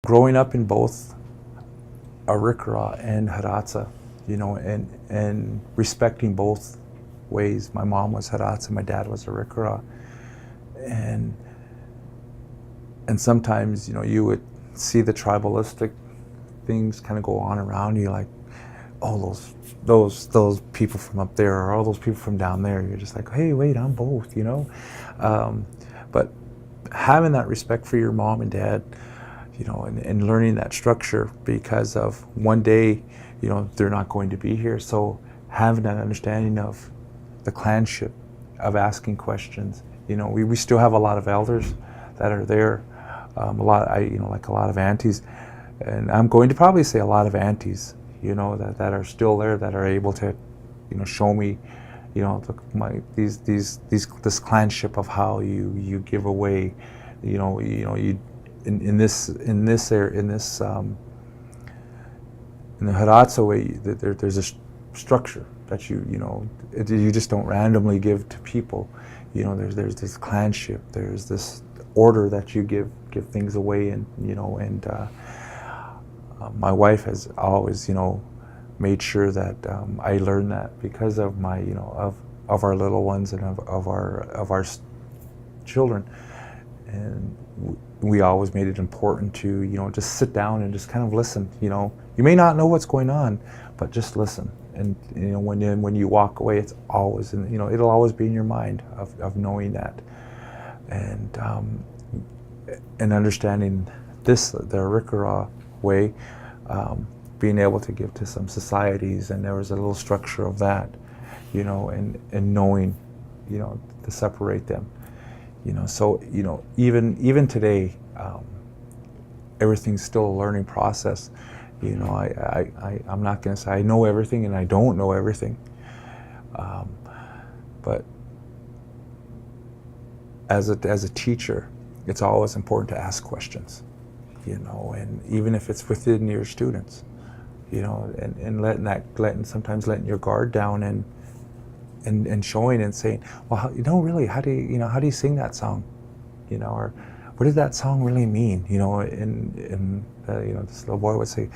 Growing up in both Arikara and Hidatsa, and respecting both ways. My mom was Hidatsa, my dad was Arikara, and sometimes, you would see the tribalistic things kind of go on around you, like, oh, those people from up there, or all those people from down there. You're just like, hey, wait, I'm both, But having that respect for your mom and dad, and learning that structure, because of one day, they're not going to be here. So having that understanding of the clanship, of asking questions. We still have a lot of elders that are there, like a lot of aunties, and I'm going to probably say a lot of aunties, that are still there, that are able to, show me, this clanship of how you give away, you in the Hidatsa way, there's a structure that you just don't randomly give to people. There's this clanship, there's this order that you give things away, and my wife has always made sure that I learned that, because of my of our little ones, and of our children, and we always made it important to just sit down and just kind of listen. You may not know what's going on, but just listen. And when you walk away, it's always it'll always be in your mind of knowing that, and understanding the Arikara way, being able to give to some societies, and there was a little structure of that, and knowing, to separate them. So even today, everything's still a learning process. I'm not going to say I know everything, and I don't know everything, but as a teacher, it's always important to ask questions, and even if it's within your students, and sometimes letting your guard down, and showing and saying, well, really, how do you sing that song, or what did that song really mean, and this little boy would say,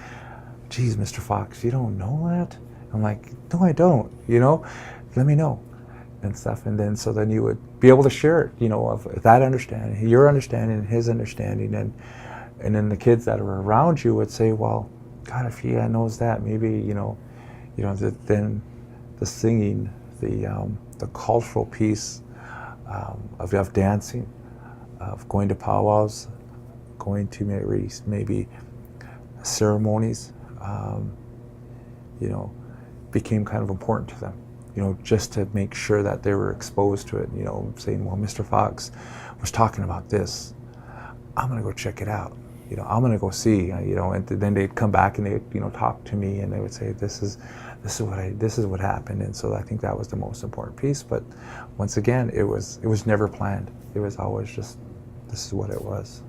geez, Mr. Fox, you don't know that? I'm like, no, I don't, let me know, and stuff. And then so then you would be able to share it, of that understanding, your understanding, his understanding, and then the kids that are around you would say, well, God, if he knows that, maybe then the singing, the cultural piece, of dancing, of going to powwows, going to maybe ceremonies, became kind of important to them, just to make sure that they were exposed to it, saying, well, Mr. Fox was talking about this, I'm going to go check it out, I'm going to go see, and then they'd come back and they'd, talk to me, and they would say, this is what happened. And so I think that was the most important piece. But once again, it was never planned. It was always just, this is what it was.